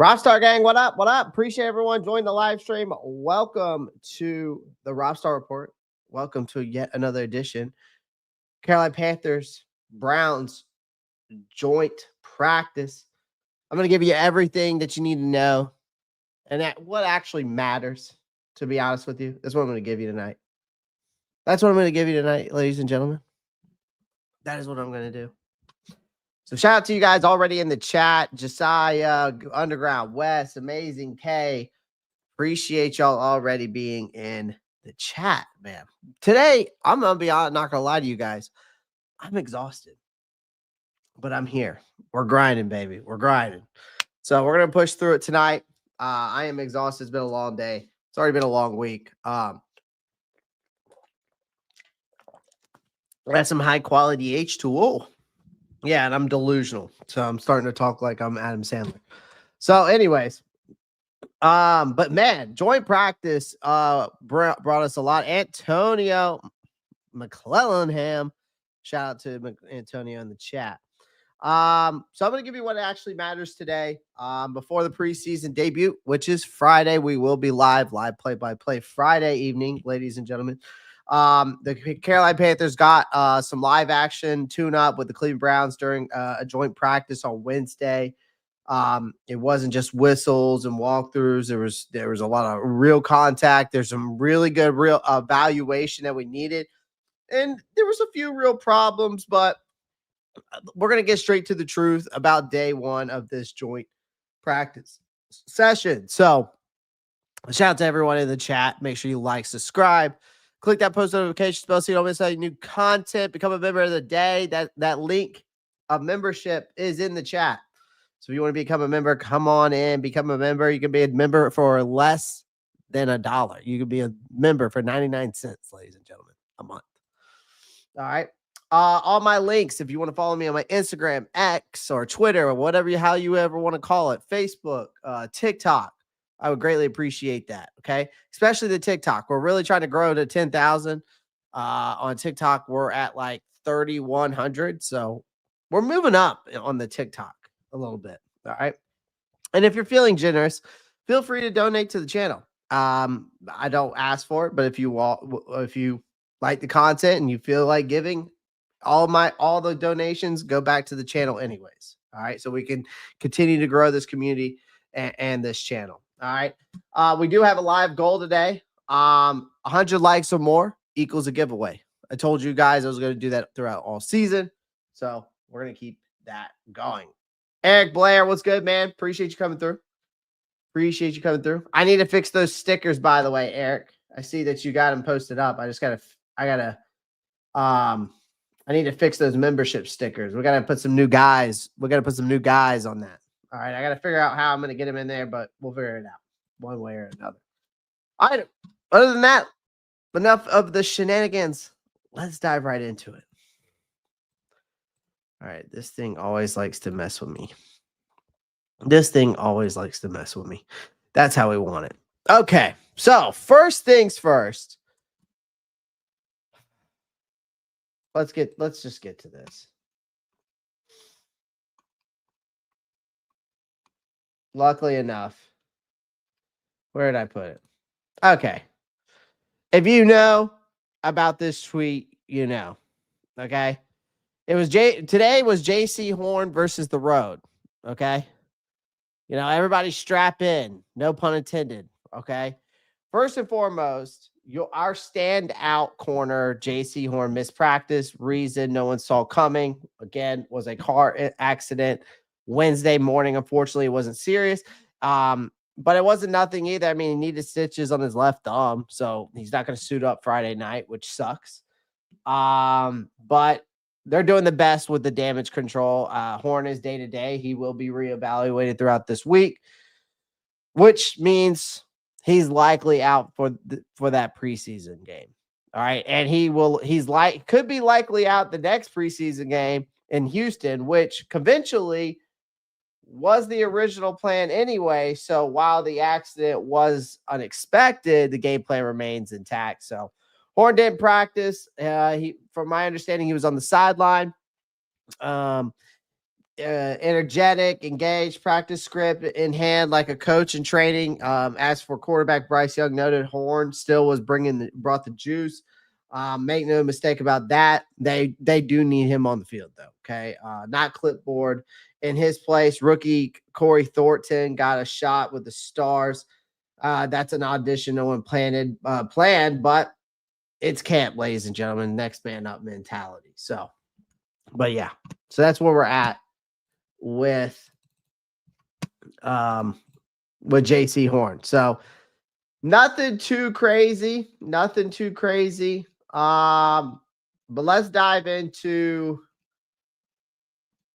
Roppstar gang, what up? What up? Appreciate everyone joining the live stream. Welcome to the Roppstar Report. Welcome to yet another edition. Carolina Panthers, Browns, joint practice. I'm going to give you everything that you need to know and that what actually matters, to be honest with you. That's what I'm going to give you tonight. That's what I'm going to give you tonight, ladies and gentlemen. That is what I'm going to do. So shout out to you guys already in the chat. Josiah, Underground West, Amazing K. Appreciate y'all already being in the chat, man. Today, I'm going to be not going to lie to you guys. I'm exhausted, but I'm here. We're grinding, baby. We're grinding. So we're going to push through it tonight. I am exhausted. It's been a long day. It's already been a long week. I got some high quality H2O. Yeah, and I'm delusional. So I'm starting to talk like I'm Adam Sandler. So anyways, but man, joint practice brought us a lot. Antonio McClellanham. Shout out to Antonio in the chat. So I'm going to give you what actually matters today. Before the preseason debut, which is Friday, we will be live play-by-play Friday evening, ladies and gentlemen. The Carolina Panthers got some live action tune-up with the Cleveland Browns during a joint practice on Wednesday. It wasn't just whistles and walkthroughs. There was a lot of real contact. There's some really good real evaluation that we needed. And there was a few real problems, but we're going to get straight to the truth about day one of this joint practice session. So shout out to everyone in the chat. Make sure you like, subscribe, click that post notification bell so you don't miss any new content. Become a member of the day. That link of membership is in the chat. So if you want to become a member, come on in, become a member. You can be a member for less than $1. You can be a member for 99 cents, ladies and gentlemen, a month. All right. All my links, if you want to follow me on my Instagram, X, or Twitter, or whatever how you ever want to call it, Facebook, TikTok, I would greatly appreciate that. Okay, especially the TikTok. We're really trying to grow to 10,000. On TikTok, we're at like 3,100, so we're moving up on the TikTok a little bit. All right, and if you're feeling generous, feel free to donate to the channel. I don't ask for it, but if you like the content and you feel like giving, all the donations go back to the channel anyways. All right. So we can continue to grow this community and this channel. All right. We do have a live goal today. 100 likes or more equals a giveaway. I told you guys I was going to do that throughout all season. So we're going to keep that going. Eric Blair, what's good, man? Appreciate you coming through. I need to fix those stickers, by the way, Eric. I see that you got them posted up. I need to fix those membership stickers. We got to put some new guys. On that. All right. I got to figure out how I'm going to get them in there, but we'll figure it out one way or another. All right. Other than that, enough of the shenanigans. Let's dive right into it. All right. This thing always likes to mess with me. That's how we want it. Okay. So first things first. Let's just get to this. Luckily enough, where did I put it? Okay. If you know about this tweet, you know. Okay. Today was Jaycee Horn versus the Road. Okay. You know, everybody strap in. No pun intended. Okay. First and foremost, our standout corner, Jaycee Horn, missed practice. Reason no one saw coming. Again, was a car accident Wednesday morning. Unfortunately, it wasn't serious. But it wasn't nothing either. I mean, he needed stitches on his left thumb, so he's not going to suit up Friday night, which sucks. But they're doing the best with the damage control. Horn is day-to-day. He will be reevaluated throughout this week, which means he's likely out for that preseason game. All right. And could be likely out the next preseason game in Houston, which conventionally was the original plan anyway. So while the accident was unexpected, the game plan remains intact. So Horn didn't practice. From my understanding, he was on the sideline. energetic, engaged, practice script in hand like a coach in training. As for quarterback, Bryce Young noted Horn still was brought the juice. Make no mistake about that. They do need him on the field though. Okay, not clipboard. In his place, rookie Corey Thornton got a shot with the Stars. That's an audition no one planned, but it's camp, ladies and gentlemen. Next man up mentality. So, but yeah, so that's where we're at with Jaycee Horn. So nothing too crazy. But let's dive into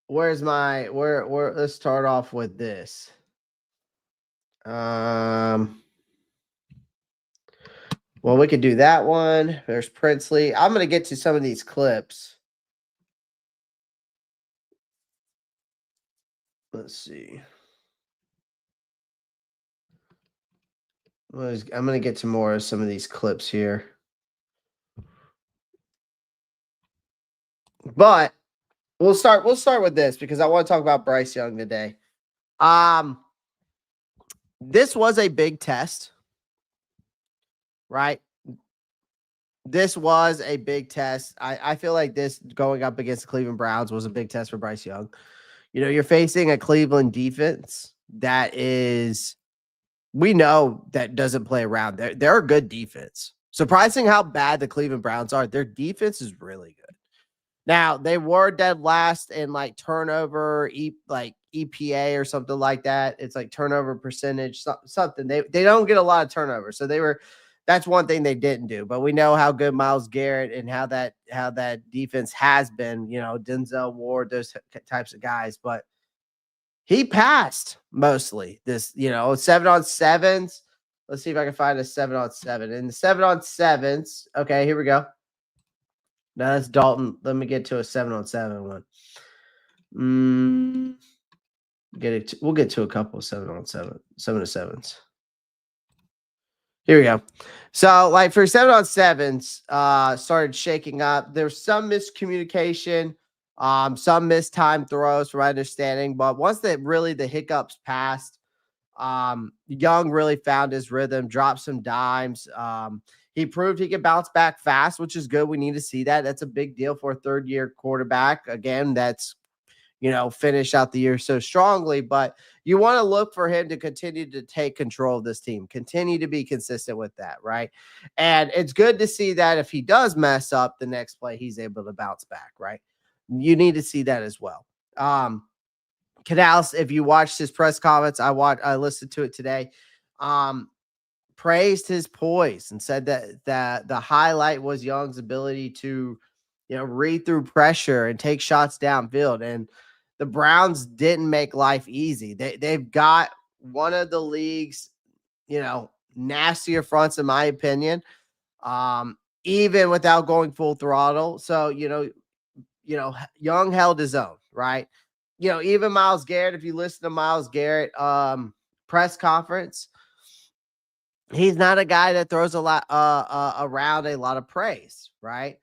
where let's start off with this. Well, we could do that one. There's Princely. I'm going to get to some of these clips. Let's see. I'm going to get to more of some of these clips here. But we'll start with this because I want to talk about Bryce Young today. This was a big test, right? This was a big test. I feel like this going up against the Cleveland Browns was a big test for Bryce Young. You know, you're facing a Cleveland defense that is, we know that doesn't play around. They're a good defense. Surprising how bad the Cleveland Browns are. Their defense is really good. Now, they were dead last in like turnover, EPA or something like that. It's like turnover percentage, something. They don't get a lot of turnover. So that's one thing they didn't do. But we know how good Myles Garrett and how that defense has been, you know, Denzel Ward, those types of guys. But he passed mostly this, you know, 7-on-7s. Let's see if I can find a 7-on-7. And the 7-on-7s, okay, here we go. Now that's Dalton. Let me get to a 7-on-7 one. We'll get to a couple of 7-on-7s. Here we go. So, like for 7-on-7s, started shaking up. There's some miscommunication, some mistimed throws, from my understanding. But once the hiccups passed, Young really found his rhythm, dropped some dimes. He proved he could bounce back fast, which is good. We need to see that. That's a big deal for a third-year quarterback. Again, that's, you know, finish out the year so strongly. But you want to look for him to continue to take control of this team, continue to be consistent with that, right? And it's good to see that if he does mess up the next play, he's able to bounce back, right? You need to see that as well. Canales, if you watched his press comments, I listened to it today. Praised his poise and said that the highlight was Young's ability to, you know, read through pressure and take shots downfield. And the Browns didn't make life easy. They've got one of the league's, you know, nastier fronts, in my opinion, even without going full throttle. So, you know, Young held his own, right? You know, even Myles Garrett, if you listen to Myles Garrett press conference, he's not a guy that throws a lot around a lot of praise, right?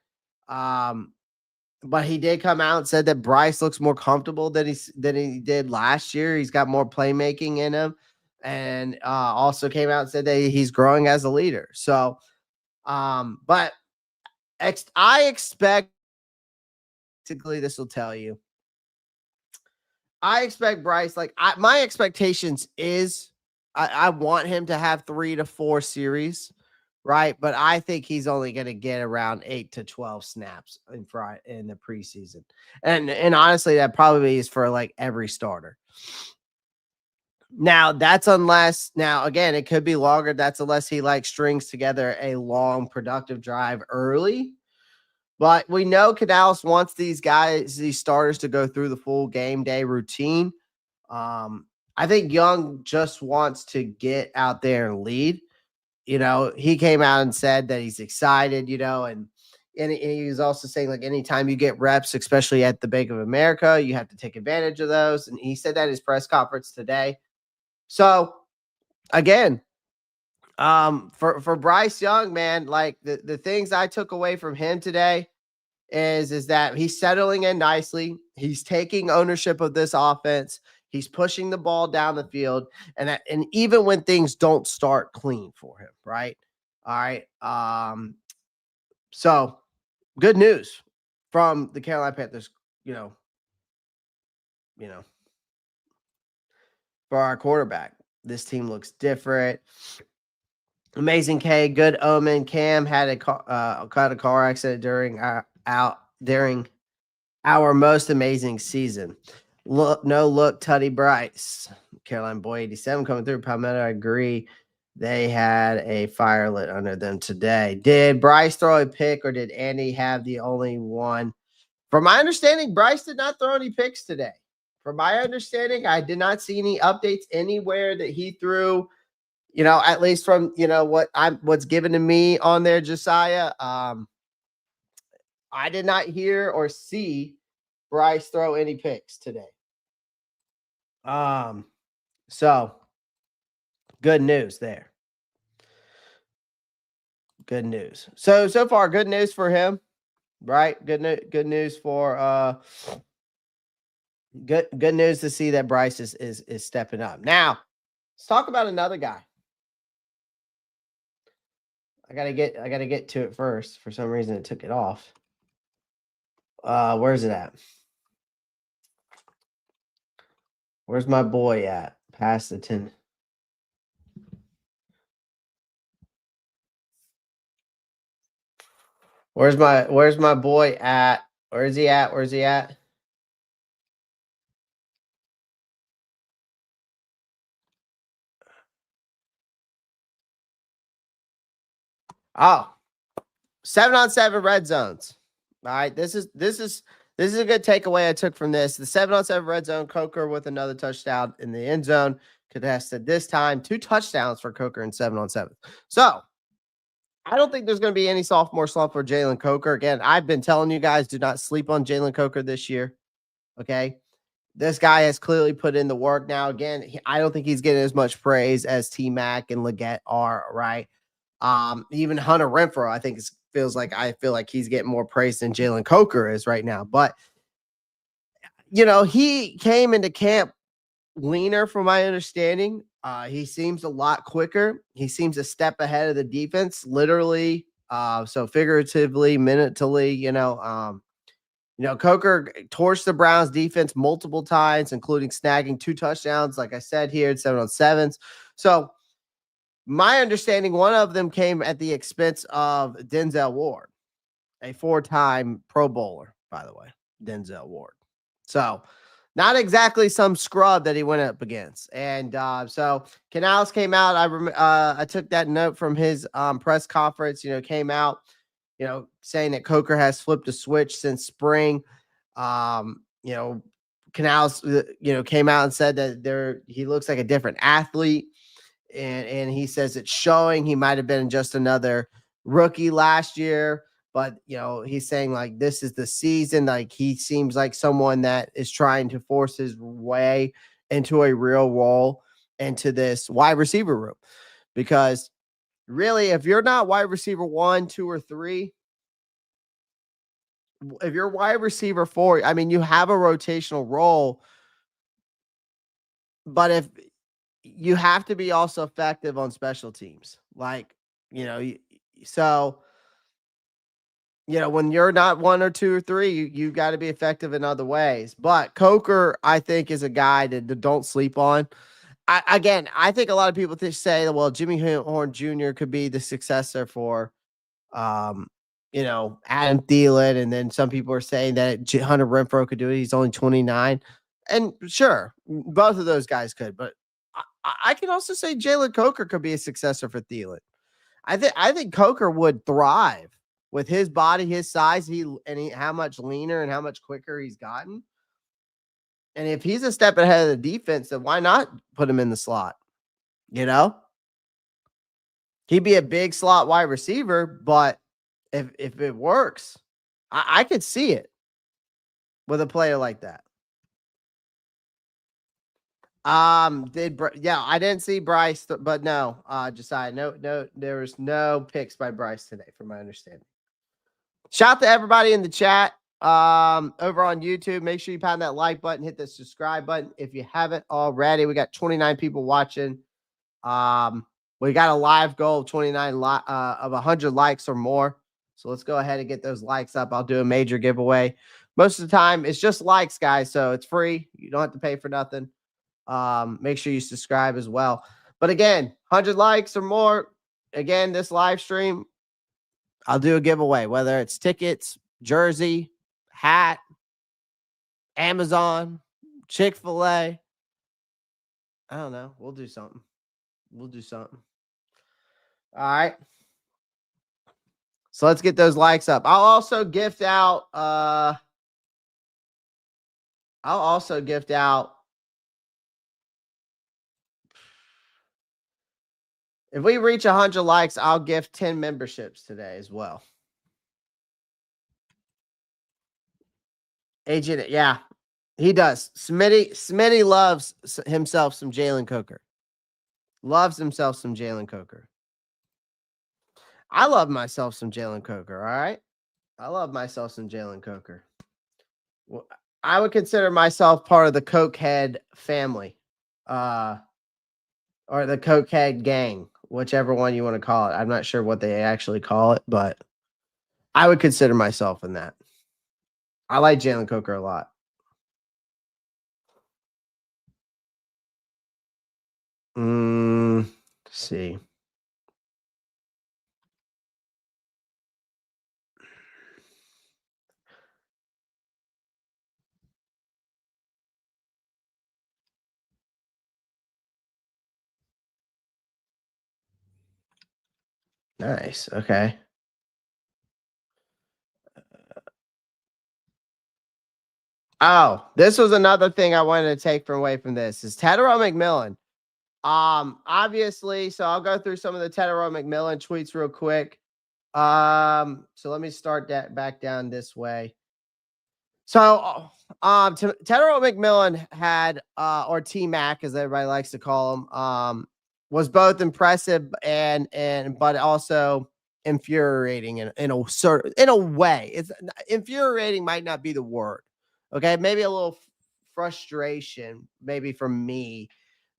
But he did come out and said that Bryce looks more comfortable than he did last year. He's got more playmaking in him, and also came out and said that he's growing as a leader. So, but I expect, basically, this will tell you. I expect Bryce, my expectations is I want him to have 3 to 4 series, right? But I think he's only going to get around 8 to 12 snaps in the preseason. And honestly, that probably is for like every starter. Now, that's again, it could be longer. That's unless he strings together a long productive drive early. But we know Canales wants these starters to go through the full game day routine. I think Young just wants to get out there and lead. You know, he came out and said that he's excited, you know, and he was also saying, like, anytime you get reps, especially at the Bank of America, you have to take advantage of those. And he said that in his press conference today. So, again, for Bryce Young, man, like the things I took away from him today is that he's settling in nicely. He's taking ownership of this offense. He's pushing the ball down the field, and even when things don't start clean for him, right? All right. So good news from the Carolina Panthers, you know, for our quarterback. This team looks different. Amazing K, good omen. Cam had a car accident during our most amazing season. Look, Tutty Bryce. Caroline Boy 87 coming through. Palmetto, I agree. They had a fire lit under them today. Did Bryce throw a pick or did Andy have the only one? From my understanding, Bryce did not throw any picks today. From my understanding, I did not see any updates anywhere that he threw, at least from, what's given to me on there, Josiah. I did not hear or see Bryce throw any picks today. So good news there. Good news. So far, good news for him, right? Good news for good news to see that Bryce is stepping up. Now, let's talk about another guy. I gotta get to it first. For some reason, it took it off. Where's it at? Where's my boy at? Past the 10. Where's my boy at? Where is he at? Where's he at? Oh, 7-on-7 red zones. All right. This is a good takeaway I took from this. The 7-on-7 red zone, Coker with another touchdown in the end zone. Contested this time. 2 touchdowns for Coker in 7-on-7. So I don't think there's going to be any sophomore slump for Jalen Coker. Again, I've been telling you guys, do not sleep on Jalen Coker this year. Okay. This guy has clearly put in the work. Now, again, I don't think he's getting as much praise as TMac and Leggett are, right? Even Hunter Renfrow, I think I feel like he's getting more praise than Jalen Coker is right now. But, he came into camp leaner from my understanding. He seems a lot quicker. He seems a step ahead of the defense, literally. So figuratively, minutely, Coker torched the Browns defense multiple times, including snagging 2 touchdowns, like I said here, 7-on-7s. So my understanding, one of them came at the expense of Denzel Ward, a 4-time Pro Bowler, by the way, Denzel Ward. So not exactly some scrub that he went up against. And so Canales came out. I took that note from his press conference, came out, saying that Coker has flipped a switch since spring. Canales, came out and said that he looks like a different athlete. And he says it's showing. He might have been just another rookie last year, but he's saying like this is the season. Like he seems like someone that is trying to force his way into a real role into this wide receiver room. Because really, if you're not wide receiver 1, 2, or 3, if you're wide receiver 4, I mean, you have a rotational role, but if you have to be also effective on special teams. Like, so, when you're not 1 or 2 or 3, you got to be effective in other ways. But Coker, I think, is a guy that don't sleep on. I think a lot of people say, well, Jimmy Horn Jr. could be the successor for, Adam Thielen. And then some people are saying that Hunter Renfrow could do it. He's only 29. And sure, both of those guys could. But I can also say Jalen Coker could be a successor for Thielen. I think Coker would thrive with his body, his size, how much leaner and how much quicker he's gotten. And if he's a step ahead of the defense, then why not put him in the slot? He'd be a big slot wide receiver, but if it works, I could see it with a player like that. I didn't see Bryce, but no, Josiah, no, there was no picks by Bryce today, from my understanding. Shout out to everybody in the chat over on YouTube. Make sure you pound that like button, hit the subscribe button if you haven't already. We got 29 people watching. We got a live goal of 100 likes or more. So let's go ahead and get those likes up. I'll do a major giveaway. Most of the time, it's just likes, guys. So it's free. You don't have to pay for nothing. Make sure you subscribe as well. But again, 100 likes or more. Again, this live stream, I'll do a giveaway, whether it's tickets, jersey, hat, Amazon, Chick-fil-A. I don't know. We'll do something. We'll do something. All right. So let's get those likes up. I'll also gift out if we reach 100 likes, I'll gift 10 memberships today as well. Agent, yeah, he does. Smitty loves himself some Jalen Coker. Loves himself some Jalen Coker. I love myself some Jalen Coker, all right? I love myself some Jalen Coker. Well, I would consider myself part of the Cokehead family. Or the Cokehead gang, whichever one you want to call it. I'm not sure what they actually call it, but I would consider myself in that. I like Jalen Coker a lot. Let's see. Nice. Okay. Oh, this was another thing I wanted to take away from this is Tedero McMillan. Obviously, so I'll go through some of the Tedero McMillan tweets real quick. So let me start that back down this way. So, Tedero McMillan had, or TMac, as everybody likes to call him, was both impressive but also infuriating in a way. It's infuriating might not be the word. Okay, maybe a little frustration, maybe from me,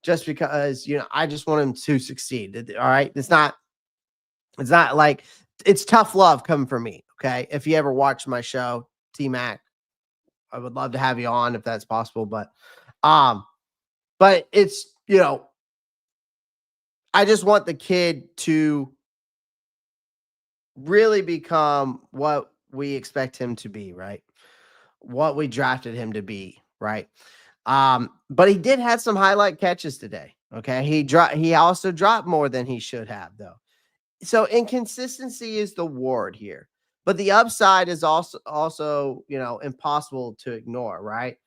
just because I just want him to succeed. All right, it's not like it's tough love coming from me. Okay, if you ever watch my show, TMac, I would love to have you on if that's possible, but it's I just want the kid to really become what we expect him to be, right? What we drafted him to be, right? But he did have some highlight catches today. Okay. He also dropped more than he should have, though. So inconsistency is the word here. But the upside is also impossible to ignore, right?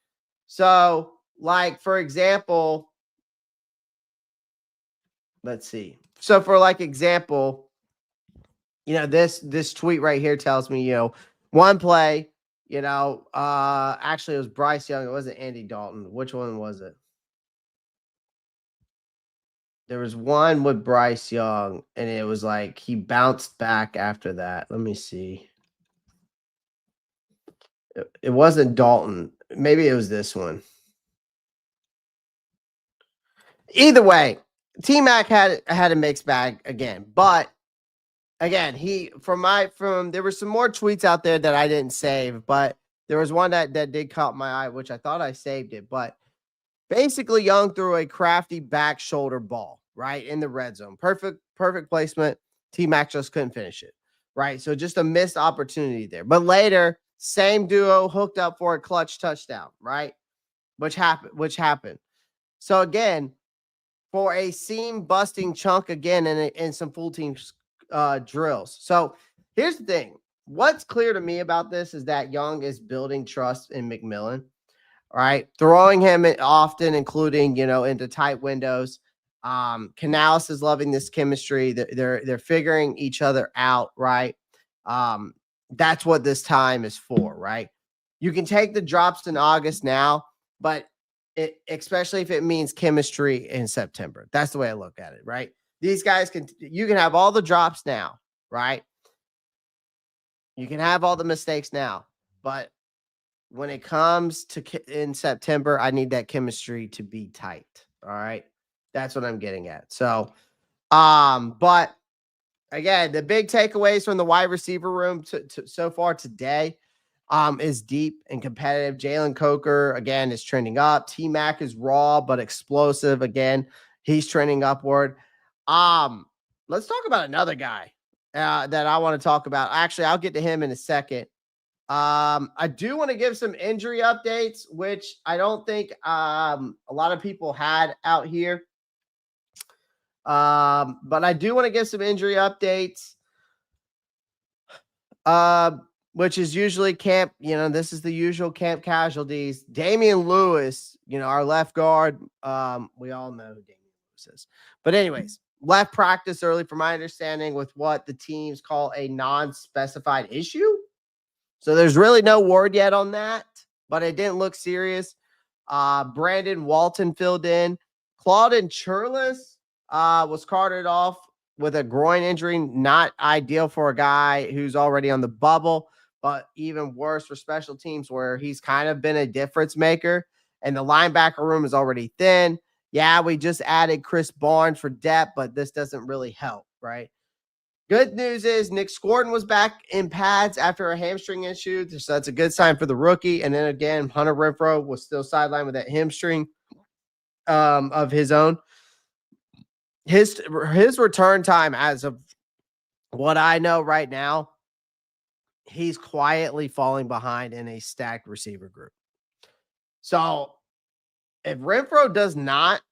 So, like, for example, let's see. So for example, this tweet right here tells me, one play, actually it was Bryce Young. It wasn't Andy Dalton. Which one was it? There was one with Bryce Young, and it was like he bounced back after that. Let me see. It wasn't Dalton. Maybe it was this one. Either way, TMac had a mixed bag again. But again, there were some more tweets out there that I didn't save, but there was one that did caught my eye, which I thought I saved it. But basically, Young threw a crafty back shoulder ball right in the red zone. Perfect placement. TMac just couldn't finish it. Right. So just a missed opportunity there. But later, same duo hooked up for a clutch touchdown, right? Which happened. So again, for a seam busting chunk again in some full team drills. So here's the thing. What's clear to me about this is that Young is building trust in McMillan. All right. Throwing him often, including, into tight windows. Canales is loving this chemistry. They're figuring each other out, right? That's what this time is for, right? You can take the drops in August now, but especially if it means chemistry in September. That's the way I look at it, right? These guys you can have all the drops now, right? You can have all the mistakes now, but when it comes to in September, I need that chemistry to be tight. All right. That's what I'm getting at. So, but again, the big takeaways from the wide receiver room so far today is deep and competitive. Jalen Coker, again, is trending up. TMac is raw but explosive. Again, he's trending upward. Let's talk about another guy that I want to talk about. Actually, I'll get to him in a second. I do want to give some injury updates, which I don't think a lot of people had out here. But I do want to give some injury updates. Which is usually camp, this is the usual camp casualties. Damian Lewis, our left guard. We all know who Damian Lewis is. But anyways, left practice early from my understanding with what the teams call a non-specified issue. So there's really no word yet on that, but it didn't look serious. Brandon Walton filled in. Claudin Churlis was carted off with a groin injury. Not ideal for a guy who's already on the bubble, but even worse for special teams where he's kind of been a difference maker. And the linebacker room is already thin. Yeah, we just added Chris Barnes for depth, but this doesn't really help, right? Good news is Nick Scordon was back in pads after a hamstring issue, so that's a good sign for the rookie. And then again, Hunter Renfrow was still sidelined with that hamstring of his own. His return time, as of what I know right now, he's quietly falling behind in a stacked receiver group. So if Renfrow does not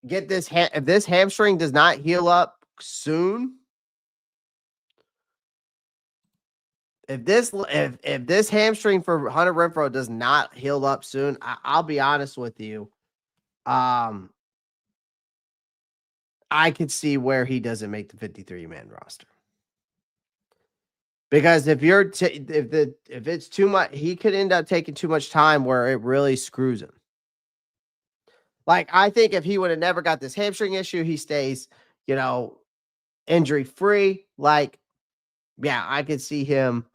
get this, if this hamstring does not heal up soon, if this hamstring for Hunter Renfrow does not heal up soon, I'll be honest with you. I could see where he doesn't make the 53-man roster. Because if it's too much, he could end up taking too much time where it really screws him. Like, I think if he would have never got this hamstring issue, he stays, injury free. Like, yeah, I could see him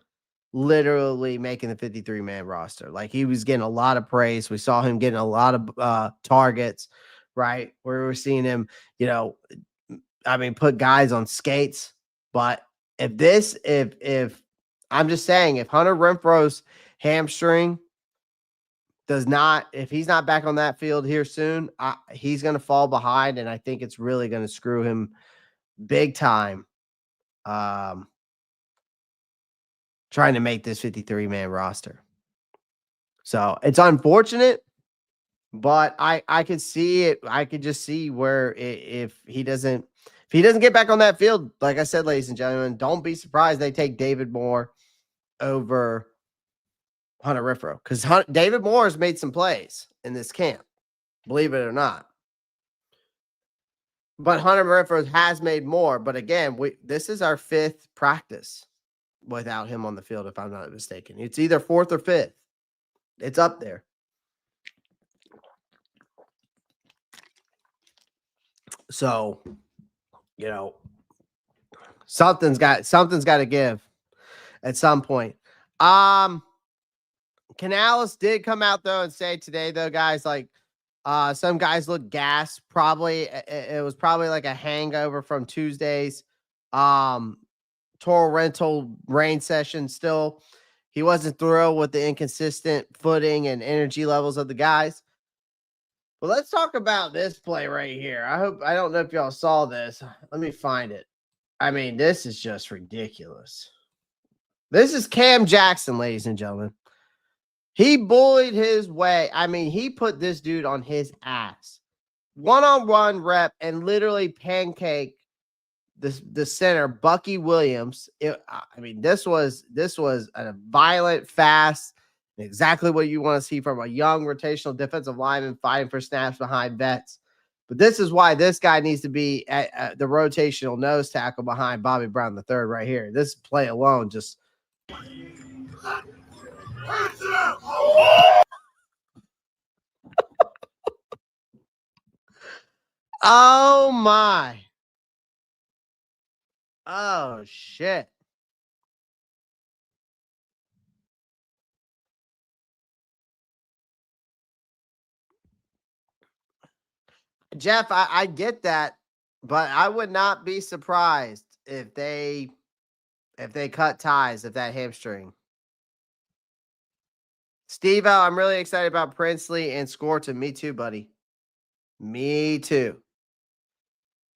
literally making the 53-man roster. Like, he was getting a lot of praise. We saw him getting a lot of targets, right? Where we're seeing him, put guys on skates. But if I'm just saying, if Hunter Renfrow's hamstring if he's not back on that field here soon, he's going to fall behind, and I think it's really going to screw him big time. Trying to make this 53-man roster. So it's unfortunate, but I could see it. I could just see where if he doesn't get back on that field, like I said, ladies and gentlemen, don't be surprised they take David Moore over Hunter Renfrow, because David Moore has made some plays in this camp, believe it or not. But Hunter Renfrow has made more. But again, this is our 5th practice without him on the field, if I'm not mistaken. It's either 4th or 5th. It's up there. So, something's got to give at some point. Canales did come out though and say today, though, guys, like some guys look gassed. Probably it was probably like a hangover from Tuesday's Toro rental rain session. Still, he wasn't thrilled with the inconsistent footing and energy levels of the guys. But let's talk about this play right here. I don't know if y'all saw this. Let me find it. This is just ridiculous. This is Cam Jackson, ladies and gentlemen. He bullied his way. He put this dude on his ass. One-on-one rep and literally pancake the center, Bucky Williams. This was a violent, fast, exactly what you want to see from a young rotational defensive lineman fighting for snaps behind vets. But this is why this guy needs to be at the rotational nose tackle behind Bobby Brown III right here. This play alone just... Oh my. Oh shit. Jeff, I get that, but I would not be surprised if they cut ties of that hamstring. Steve, I'm really excited about Princely and Scorton. Me too, buddy. Me too.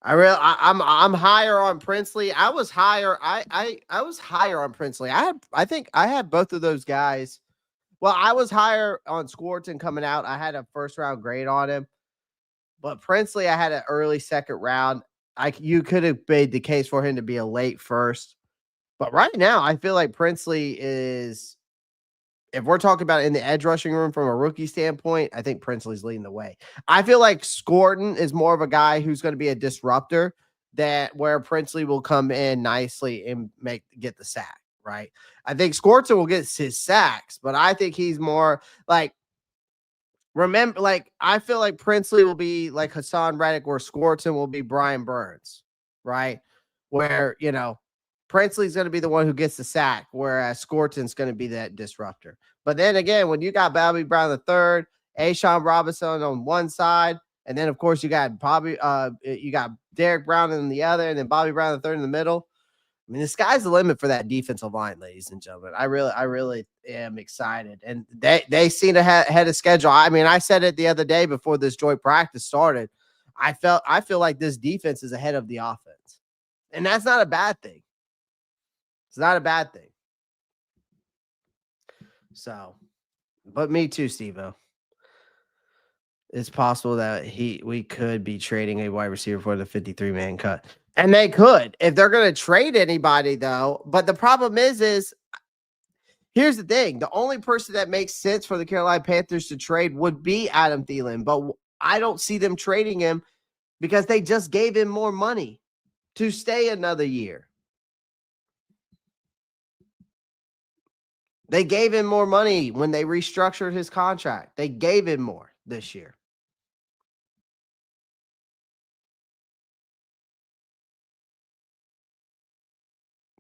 I'm higher on Princely. I was higher. I was higher on Princely. I think I had both of those guys. Well, I was higher on Scorton coming out. I had a first round grade on him. But Princely, I had an early second round. You could have made the case for him to be a late first. But right now, I feel like Princely is, if we're talking about in the edge rushing room from a rookie standpoint, I think Princely's leading the way. I feel like Scorton is more of a guy who's going to be a disruptor, that where Princely will come in nicely and get the sack, right? I think Scorton will get his sacks, but I think he's more like, remember, like, I feel like Princely will be like Hassan Reddick, where Scorton will be Brian Burns, right? Where, Princely's going to be the one who gets the sack, whereas Scorton's going to be that disruptor. But then again, when you got Bobby Brown the third, Ashawn Robinson on one side, and then of course you got you got Derek Brown in the other, and then Bobby Brown the third in the middle. I mean, the sky's the limit for that defensive line, ladies and gentlemen. I really am excited, and they seem to ahead of schedule. I mean, I said it the other day before this joint practice started. I feel like this defense is ahead of the offense, and that's not a bad thing. It's not a bad thing. So, but me too, Steve-O. It's possible that we could be trading a wide receiver for the 53-man cut. And they could, if they're going to trade anybody, though. But the problem is here's the thing. The only person that makes sense for the Carolina Panthers to trade would be Adam Thielen. But I don't see them trading him because they just gave him more money to stay another year. They gave him more money when they restructured his contract. They gave him more this year.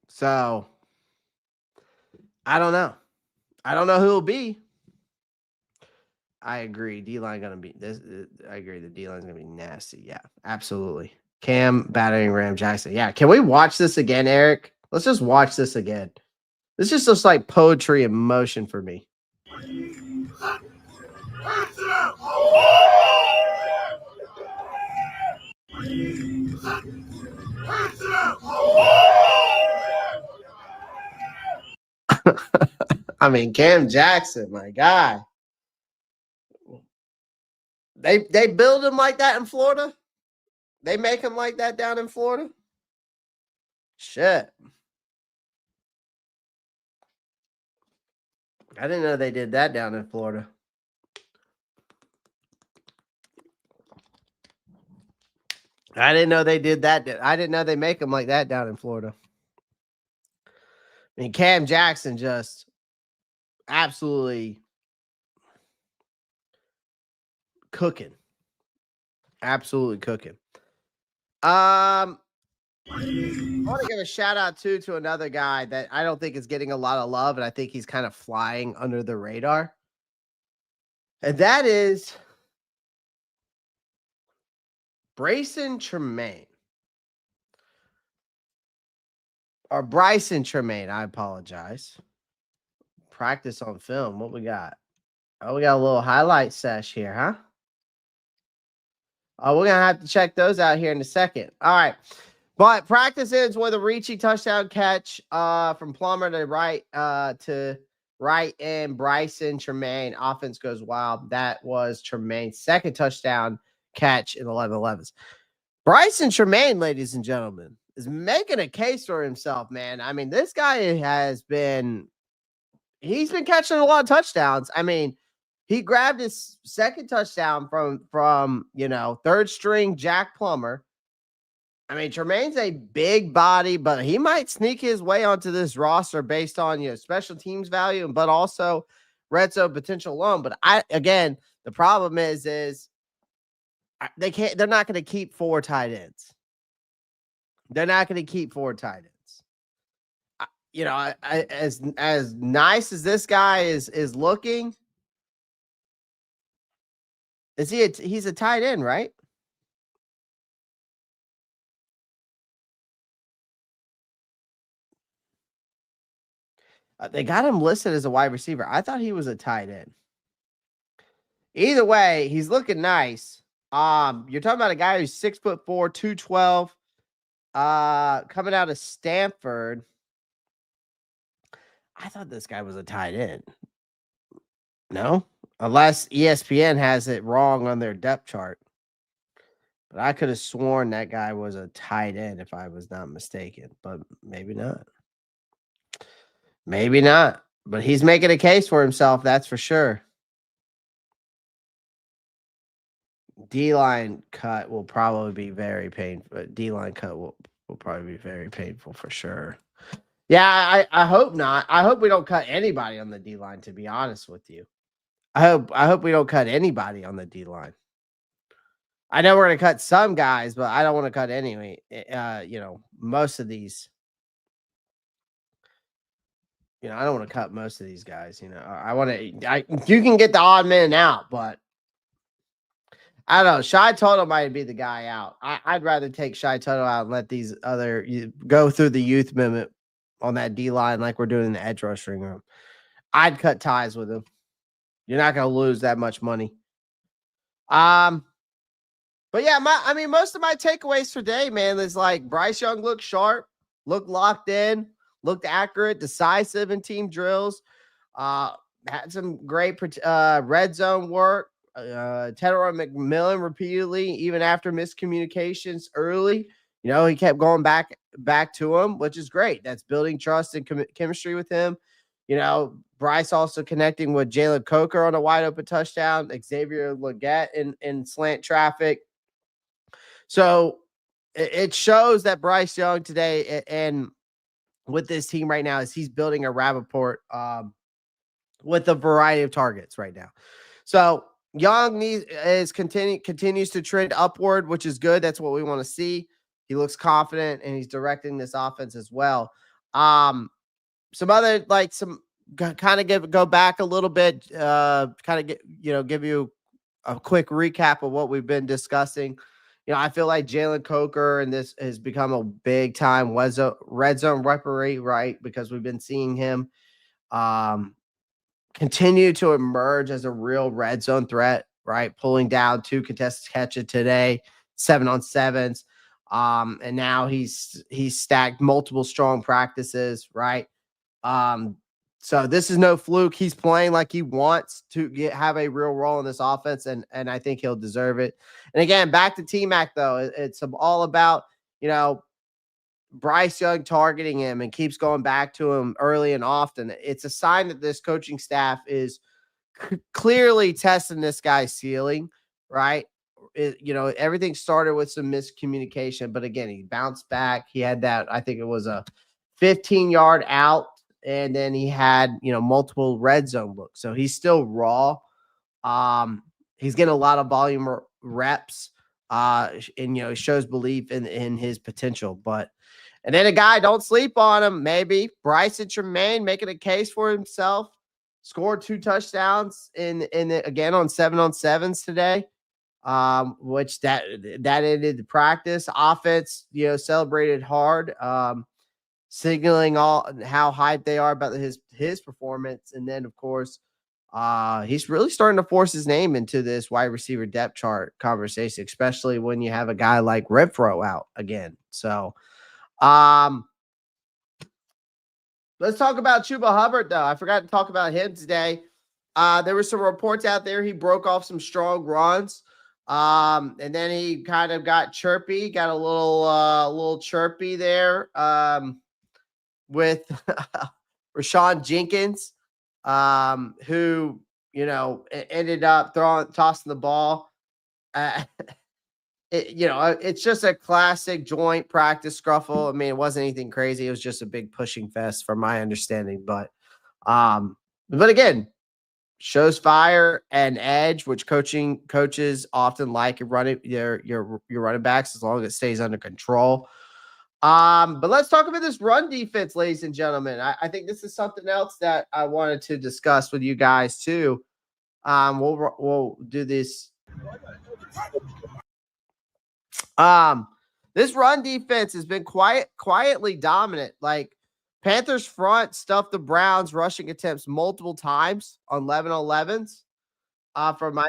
So, I don't know. I don't know who it'll be. I agree. D-line going to be this. I agree. The D-line is going to be nasty. Yeah, absolutely. Cam, battering Ram Jackson. Yeah. Can we watch this again, Eric? Let's just watch this again. This just looks like poetry in motion for me. I mean, Cam Jackson, my guy. They build him like that in Florida? They make him like that down in Florida? Shit. I didn't know they did that down in Florida. I didn't know they did that. I didn't know they make them like that down in Florida. I mean, Cam Jackson just absolutely cooking. Absolutely cooking. I want to give a shout out to another guy that I don't think is getting a lot of love, and I think he's kind of flying under the radar. And that is Bryson Tremaine. Or Bryson Tremaine, I apologize. Practice on film. What we got? Oh, we got a little highlight sesh here, huh? Oh, we're going to have to check those out here in a second. All right. But practice ends with a reaching touchdown catch from Plummer to right and Bryson Tremaine. Offense goes wild. That was Tremaine's second touchdown catch in 11-11s. Bryson Tremaine, ladies and gentlemen, is making a case for himself, man. I mean, this guy he's been catching a lot of touchdowns. I mean, he grabbed his second touchdown from third string Jack Plummer. I mean, Tremaine's a big body, but he might sneak his way onto this roster based on special teams value, but also red zone potential alone. But the problem is they're not going to keep four tight ends. They're not going to keep four tight ends. As nice as this guy is looking, he's a tight end, right? They got him listed as a wide receiver. I thought he was a tight end. Either way, he's looking nice. You're talking about a guy who's 6'4", 212, coming out of Stanford. I thought this guy was a tight end. No, unless ESPN has it wrong on their depth chart. But I could have sworn that guy was a tight end if I was not mistaken, but maybe not. Maybe not. But he's making a case for himself, that's for sure. D-line cut will probably be very painful. D-line cut will probably be very painful for sure. Yeah, I hope not. I hope we don't cut anybody on the D-line, to be honest with you. I hope we don't cut anybody on the D-line. I know we're going to cut some guys, but I don't want to cut any. Most of these. I don't want to cut most of these guys. I want to. You can get the odd man out, but I don't know. Shy Toto might be the guy out. I'd rather take Shy Toto out and let these other go through the youth movement on that D line like we're doing in the edge rushing room. I'd cut ties with him. You're not going to lose that much money. But yeah, most of my takeaways today, man, is like Bryce Young looked sharp, looked locked in, looked accurate, decisive in team drills. Had some great red zone work. Teteron McMillan repeatedly, even after miscommunications early, he kept going back to him, which is great. That's building trust and chemistry with him. Bryce also connecting with Jalen Coker on a wide open touchdown, Xavier Legette in slant traffic. So it shows that Bryce Young today and with this team right now is he's building a rapport with a variety of targets right now. So Young continues to trend upward, which is good. That's what we want to see. He looks confident and he's directing this offense as well. Some other kind of go back a little bit, give you a quick recap of what we've been discussing. I feel like Jalen Coker and this has become a big time red zone referee, right? Because we've been seeing him continue to emerge as a real red zone threat, right? Pulling down 2 contested catches today, 7-on-7s. And now he's stacked multiple strong practices, right? So this is no fluke. He's playing like he wants to have a real role in this offense, and I think he'll deserve it. And again, back to TMac though, it's all about Bryce Young targeting him and keeps going back to him early and often. It's a sign that this coaching staff is clearly testing this guy's ceiling, right? Everything started with some miscommunication, but again, he bounced back. He had that, I think it was a 15-yard out. And then he had, multiple red zone looks. So he's still raw. He's getting a lot of volume reps. And, shows belief in his potential. And then a guy, don't sleep on him, maybe. Bryce and Tremaine making a case for himself. Scored 2 touchdowns again on 7-on-7s today. Which that ended the practice. Offense, celebrated hard. Signaling all how hyped they are about his performance. And then, of course, he's really starting to force his name into this wide receiver depth chart conversation, especially when you have a guy like Renfro out again. So let's talk about Chuba Hubbard, though. I forgot to talk about him today. There were some reports out there. He broke off some strong runs. And then he kind of got chirpy, got a little chirpy there. With Rashawn Jenkins, who, ended up tossing the ball. It's just a classic joint practice scruffle. I mean, it wasn't anything crazy. It was just a big pushing fest from my understanding. But again, shows fire and edge, which coaches often like your running backs as long as it stays under control. But let's talk about this run defense, ladies and gentlemen. I think this is something else that I wanted to discuss with you guys too. We'll do this. This run defense has been quietly dominant. Like Panthers front stuffed the Browns rushing attempts multiple times on 11-11s. From my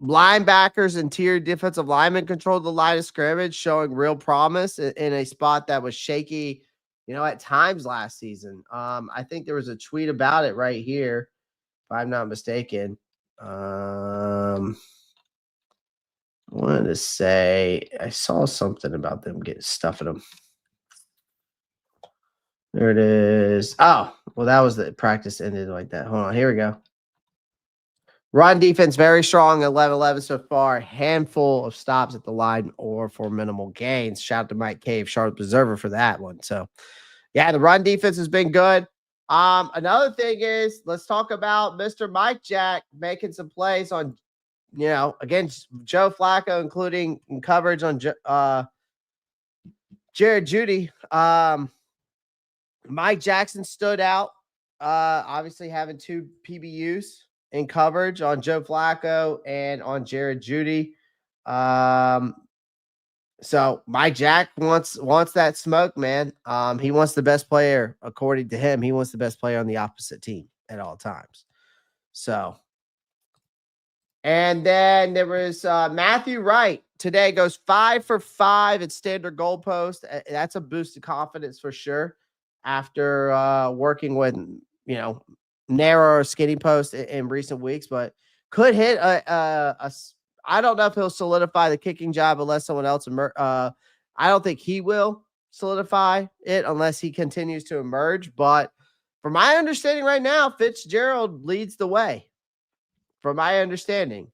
linebackers and tier defensive linemen controlled the line of scrimmage, showing real promise in a spot that was shaky, at times last season. I think there was a tweet about it right here, if I'm not mistaken. I wanted to say I saw something about them stuffing them. There it is. Oh, well, that was the practice ended like that. Hold on. Here we go. Run defense very strong, 11-11 so far. Handful of stops at the line or for minimal gains. Shout out to Mike Cave, Charlotte Preserver, for that one. So, yeah, the run defense has been good. Another thing is, let's talk about Mr. Mike Jack making some plays on, against Joe Flacco, including coverage on Jared Jeudy. Mike Jackson stood out, obviously having 2 PBUs in coverage on Joe Flacco and on Jared Jeudy. So Mike Jack wants that smoke, man. He wants the best player, according to him. He wants the best player on the opposite team at all times. So, and then there was Matthew Wright today, goes 5 for 5 at standard goalpost. That's a boost of confidence for sure, after working with narrow or skinny post in recent weeks, but could hit a I don't know if he'll solidify the kicking job unless someone else I don't think he will solidify it unless he continues to emerge. But from my understanding right now, Fitzgerald leads the way. From my understanding,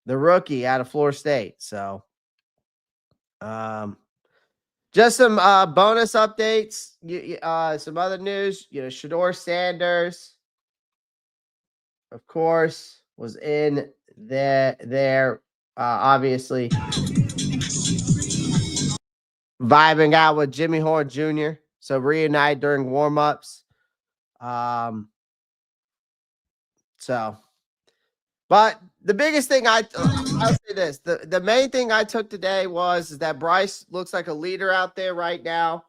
the rookie out of Florida State. So, just some bonus updates. Some other news. Shador Sanders, of course, was in there. Obviously, vibing out with Jimmy Horn Jr. So reunite during warmups. But the biggest thing I'll say this: the main thing I took today is that Bryce looks like a leader out there right now.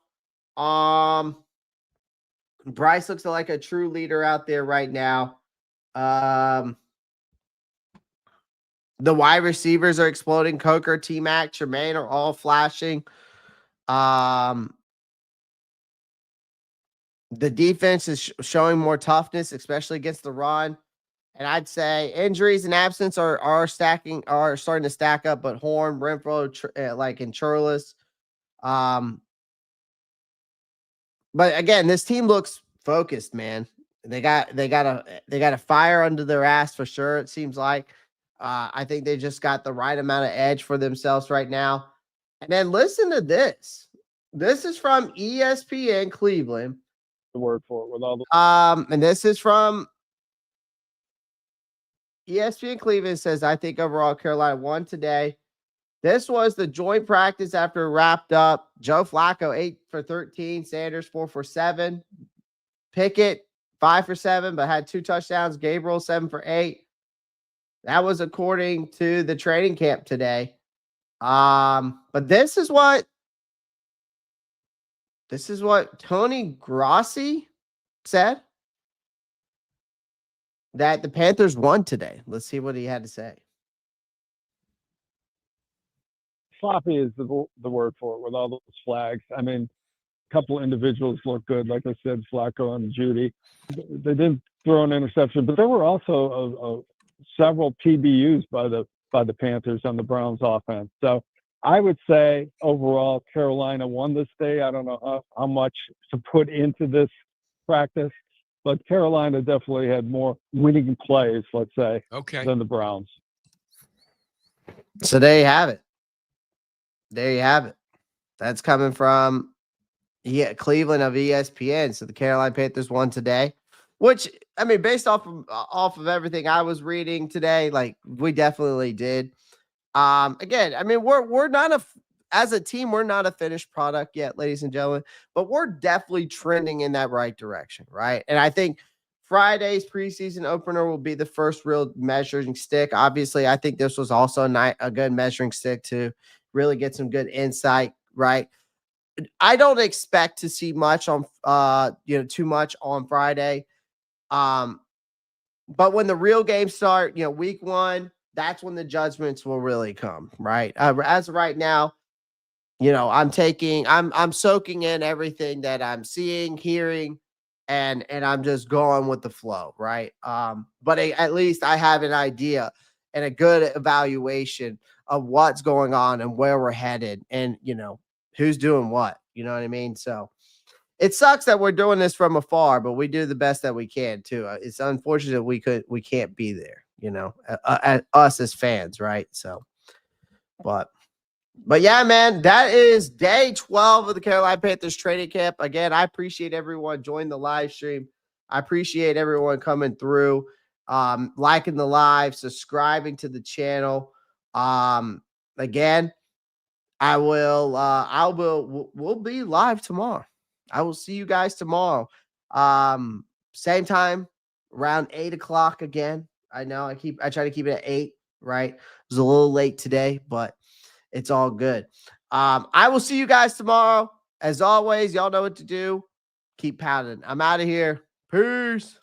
Bryce looks like a true leader out there right now. The wide receivers are exploding. Coker, TMac, Tremaine are all flashing. The defense is showing more toughness, especially against the run. And I'd say injuries and absence are starting to stack up. But Horn, Renfro, and Churlis. But again, this team looks focused, man. They got a fire under their ass for sure. It seems like. I think they just got the right amount of edge for themselves right now. And then listen to this. This is from ESPN Cleveland. The word for it with all the and this is from ESPN Cleveland. Says, I think overall Carolina won today. This was the joint practice after it wrapped up. Joe Flacco 8 for 13, Sanders 4 for 7, Pickett 5 for 7, but had 2 touchdowns. Gabriel 7 for 8. That was according to the training camp today. But this is what Tony Grossi said, that the Panthers won today. Let's see what he had to say. sloppy is the word for it with all those flags. I mean, a couple individuals look good, like I said, Flacco and Jeudy. They didn't throw an interception, but there were also several PBUs by the Panthers on the Browns offense. So I would say overall Carolina won this day. I don't know how much to put into this practice, but Carolina definitely had more winning plays, let's say, than the Browns. So there you have it. There you have it. That's coming from Cleveland of ESPN. So the Carolina Panthers won today, which, I mean, based off of everything I was reading today, like, we definitely did. Again, I mean, we're not as a team, we're not a finished product yet, ladies and gentlemen, but we're definitely trending in that right direction, right? And I think Friday's preseason opener will be the first real measuring stick. Obviously, I think this was also a good measuring stick to really get some good insight, right? I don't expect to see much on too much on Friday. But when the real games start, week 1, that's when the judgments will really come, right? As of right now, I'm soaking in everything that I'm seeing, hearing, and I'm just going with the flow, right? But at least I have an idea and a good evaluation of what's going on and where we're headed, and who's doing what. You know what I mean? So it sucks that we're doing this from afar, but we do the best that we can too. It's unfortunate we can't be there, us as fans, right? So, but yeah, man, that is day 12 of the Carolina Panthers training camp. Again, I appreciate everyone joining the live stream. I appreciate everyone coming through, liking the live, subscribing to the channel. Again, we'll be live tomorrow. I will see you guys tomorrow. Same time, around 8:00 again. I know I try to keep it at 8, right? It was a little late today, but it's all good. I will see you guys tomorrow. As always, y'all know what to do. Keep pounding. I'm out of here. Peace.